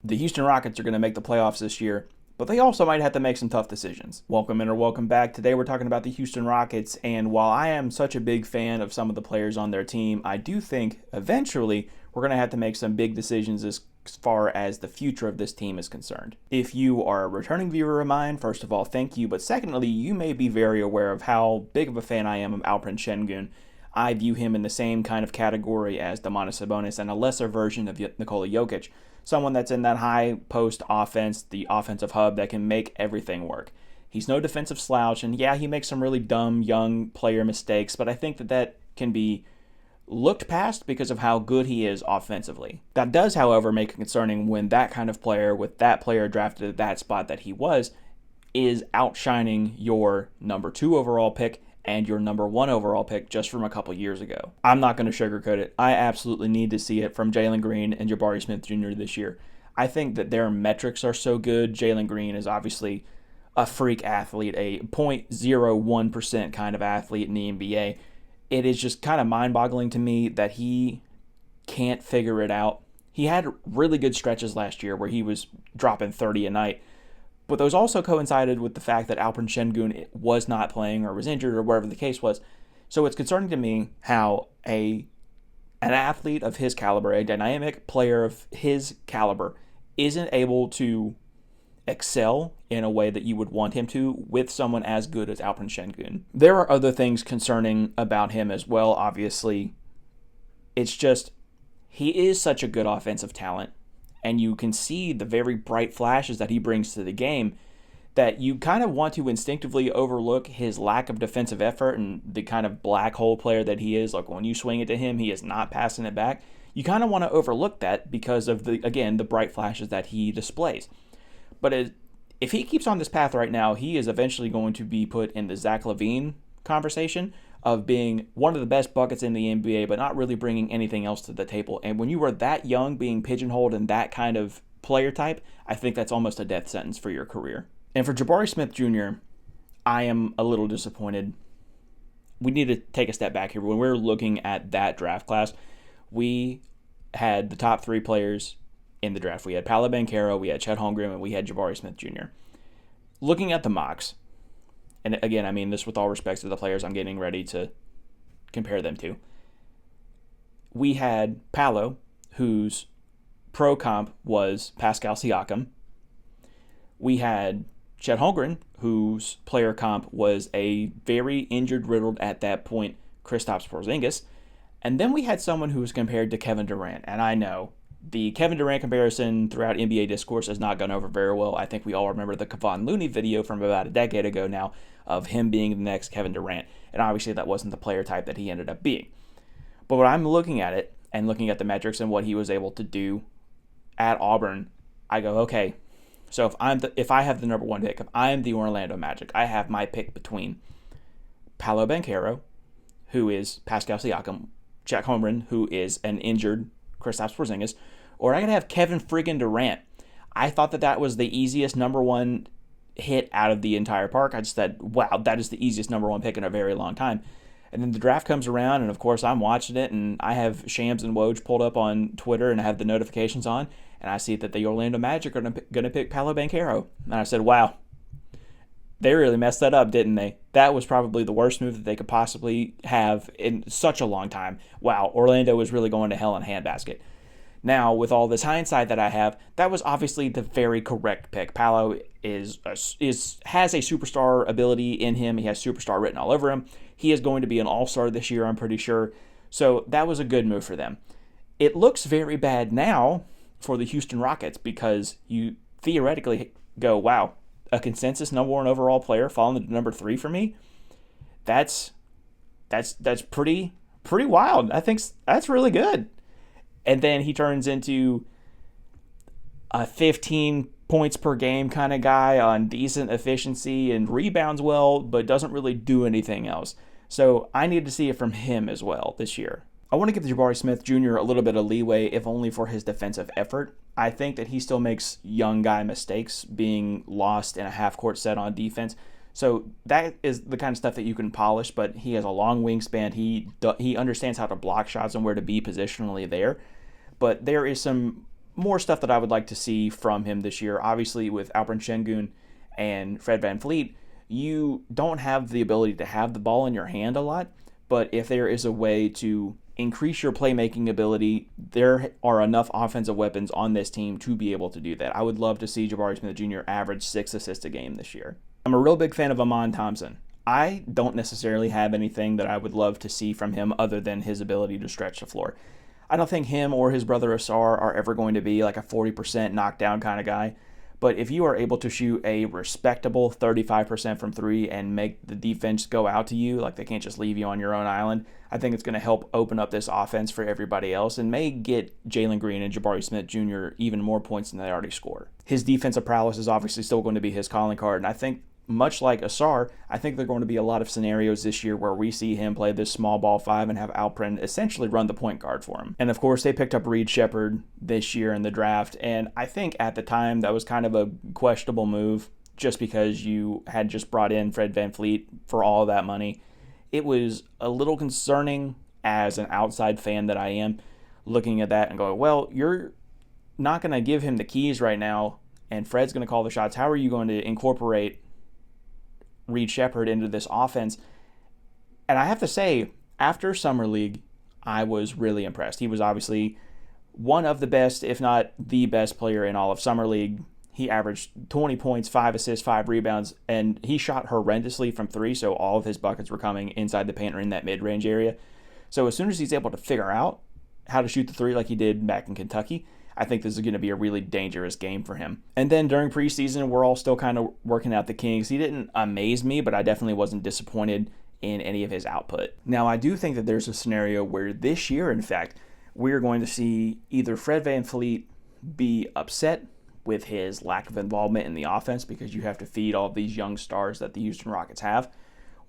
The Houston Rockets are going to make the playoffs this year, but they also might have to make some tough decisions. Welcome in or welcome back. Today we're talking about the Houston Rockets, and while I am such a big fan of some of the players on their team, I do think eventually we're going to have to make some big decisions as far as the future of this team is concerned. If you are a returning viewer of mine, first of all, thank you, but secondly, you may be very aware of how big of a fan I am of Alperen Şengün. I view him in the same kind of category as Domantas Sabonis and a lesser version of Nikola Jokic, someone that's in that high post offense, the offensive hub that can make everything work. He's no defensive slouch, and yeah, he makes some really dumb young player mistakes, but I think that can be looked past because of how good he is offensively. That does, however, make it concerning when that kind of player, with that player drafted at that spot that he was, is outshining your number 2 overall pick and your number 1 overall pick just from a couple years ago. I'm not going to sugarcoat it. I absolutely need to see it from Jalen Green and Jabari Smith Jr. this year. I think that their metrics are so good. Jalen Green is obviously a freak athlete, a 0.01% kind of athlete in the NBA. It is just kind of mind-boggling to me that he can't figure it out. He had really good stretches last year where he was dropping 30 a night, but those also coincided with the fact that Alperen Şengün was not playing or was injured or whatever the case was. So it's concerning to me how an athlete of his caliber, a dynamic player of his caliber, isn't able to excel in a way that you would want him to with someone as good as Alperen Şengün. There are other things concerning about him as well, obviously. It's just, he is such a good offensive talent, and you can see the very bright flashes that he brings to the game, that you kind of want to instinctively overlook his lack of defensive effort and the kind of black hole player that he is. Like when you swing it to him, he is not passing it back. You kind of want to overlook that because of the bright flashes that he displays. But if he keeps on this path right now, he is eventually going to be put in the Zach LaVine conversation of being one of the best buckets in the NBA, but not really bringing anything else to the table. And when you are that young, being pigeonholed in that kind of player type, I think that's almost a death sentence for your career. And for Jabari Smith Jr., I am a little disappointed. We need to take a step back here. When we're looking at that draft class, we had the top 3 players in the draft. We had Paolo Banchero, we had Chet Holmgren, and we had Jabari Smith Jr. Looking at the mocks, and again, I mean this with all respect to the players I'm getting ready to compare them to, we had Paolo, whose pro comp was Pascal Siakam. We had Chet Holmgren, whose player comp was a very injured-riddled at that point Kristaps Porzingis. And then we had someone who was compared to Kevin Durant. And I know the Kevin Durant comparison throughout NBA discourse has not gone over very well. I think we all remember the Kevon Looney video from about a decade ago now of him being the next Kevin Durant. And obviously that wasn't the player type that he ended up being. But when I'm looking at it and looking at the metrics and what he was able to do at Auburn, I go, okay, so if I have the number 1 pick, if I'm the Orlando Magic, I have my pick between Paolo Banchero, who is Pascal Siakam, Chet Holmgren, who is an injured Kristaps Porzingis, or I could have Kevin friggin' Durant. I thought that was the easiest number 1 hit out of the entire park. I just said, wow, that is the easiest number 1 pick in a very long time. And then the draft comes around, and of course I'm watching it, and I have Shams and Woj pulled up on Twitter, and I have the notifications on, and I see that the Orlando Magic are going to pick Paolo Banchero. And I said, wow, they really messed that up, didn't they? That was probably the worst move that they could possibly have in such a long time. Wow, Orlando was really going to hell in a handbasket. Now, with all this hindsight that I have, that was obviously the very correct pick. Paolo has a superstar ability in him. He has superstar written all over him. He is going to be an all-star this year, I'm pretty sure. So that was a good move for them. It looks very bad now for the Houston Rockets because you theoretically go, wow, a consensus number 1 overall player falling to number 3 for me? That's pretty wild. I think that's really good. And then he turns into a 15 points per game kind of guy on decent efficiency and rebounds well, but doesn't really do anything else. So I need to see it from him as well this year. I want to give Jabari Smith Jr. a little bit of leeway, if only for his defensive effort. I think that he still makes young guy mistakes, being lost in a half-court set on defense. So that is the kind of stuff that you can polish, but he has a long wingspan. He understands how to block shots and where to be positionally there. But there is some more stuff that I would like to see from him this year. Obviously, with Alperen Şengün and Fred VanVleet, you don't have the ability to have the ball in your hand a lot, but if there is a way to increase your playmaking ability, there are enough offensive weapons on this team to be able to do that. I would love to see Jabari Smith Jr. average 6 assists a game this year. I'm a real big fan of Amon Thompson. I don't necessarily have anything that I would love to see from him other than his ability to stretch the floor. I don't think him or his brother Asar are ever going to be like a 40% knockdown kind of guy. But if you are able to shoot a respectable 35% from 3 and make the defense go out to you, like they can't just leave you on your own island, I think it's going to help open up this offense for everybody else and may get Jalen Green and Jabari Smith Jr. even more points than they already score. His defensive prowess is obviously still going to be his calling card, and I think much like Asar, I think there are going to be a lot of scenarios this year where we see him play this small ball 5 and have Alperen essentially run the point guard for him. And of course, they picked up Reed Sheppard this year in the draft, and I think at the time that was kind of a questionable move just because you had just brought in Fred VanVleet for all of that money. It was a little concerning as an outside fan that I am looking at that and going, well, you're not going to give him the keys right now, and Fred's going to call the shots. How are you going to incorporate Reed Sheppard into this offense? And I have to say, after Summer League, I was really impressed. He was obviously one of the best, if not the best player in all of Summer League. He averaged 20 points, 5 assists, 5 rebounds, and he shot horrendously from 3, so all of his buckets were coming inside the paint or in that mid-range area. So as soon as he's able to figure out how to shoot the 3 like he did back in Kentucky, I think this is going to be a really dangerous game for him. And then during preseason, we're all still kind of working out the kinks. He didn't amaze me, but I definitely wasn't disappointed in any of his output. Now, I do think that there's a scenario where this year, in fact, we're going to see either Fred VanVleet be upset with his lack of involvement in the offense because you have to feed all of these young stars that the Houston Rockets have,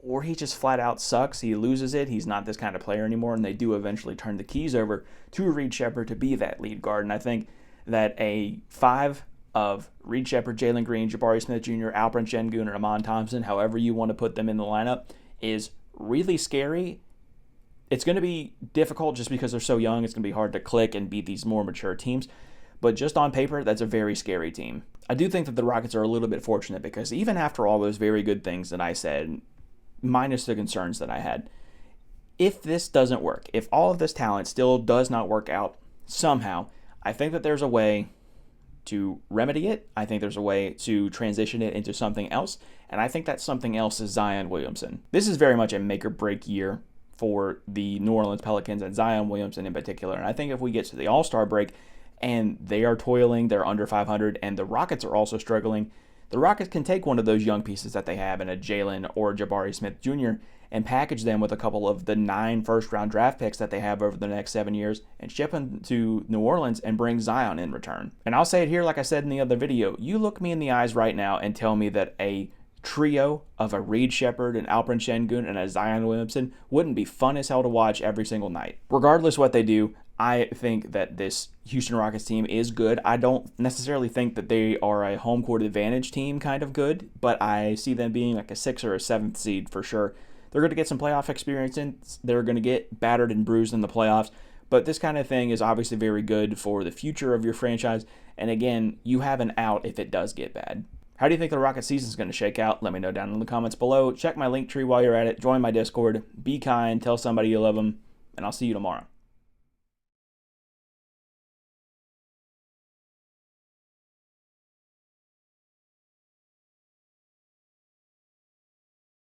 or he just flat out sucks. He loses it. He's not this kind of player anymore, and they do eventually turn the keys over to Reed Sheppard to be that lead guard. And I think that a 5 of Reed Sheppard, Jalen Green, Jabari Smith Jr., Alperen Şengün, or Amon Thompson, however you want to put them in the lineup, is really scary. It's going to be difficult just because they're so young. It's going to be hard to click and beat these more mature teams. But just on paper, that's a very scary team. I do think that the Rockets are a little bit fortunate because even after all those very good things that I said, minus the concerns that I had, if this doesn't work, if all of this talent still does not work out somehow, I think that there's a way to remedy it. I think there's a way to transition it into something else, and I think that something else is Zion Williamson. This is very much a make or break year for the New Orleans Pelicans and Zion Williamson in particular, and I think if we get to the All-Star break and they are toiling, they're under 500, and the Rockets are also struggling, the Rockets can take one of those young pieces that they have in a Jalen or Jabari Smith Jr. and package them with a couple of the 9 first-round draft picks that they have over the next 7 years and ship them to New Orleans and bring Zion in return. And I'll say it here like I said in the other video, you look me in the eyes right now and tell me that a trio of a Reed Sheppard, an Alperen Şengün, and a Zion Williamson wouldn't be fun as hell to watch every single night. Regardless what they do, I think that this Houston Rockets team is good. I don't necessarily think that they are a home court advantage team kind of good, but I see them being like a 6th or a 7th seed for sure. They're going to get some playoff experience in. They're going to get battered and bruised in the playoffs, but this kind of thing is obviously very good for the future of your franchise. And again, you have an out if it does get bad. How do you think the Rocket season is going to shake out? Let me know down in the comments below. Check my link tree while you're at it. Join my Discord. Be kind. Tell somebody you love them. And I'll see you tomorrow.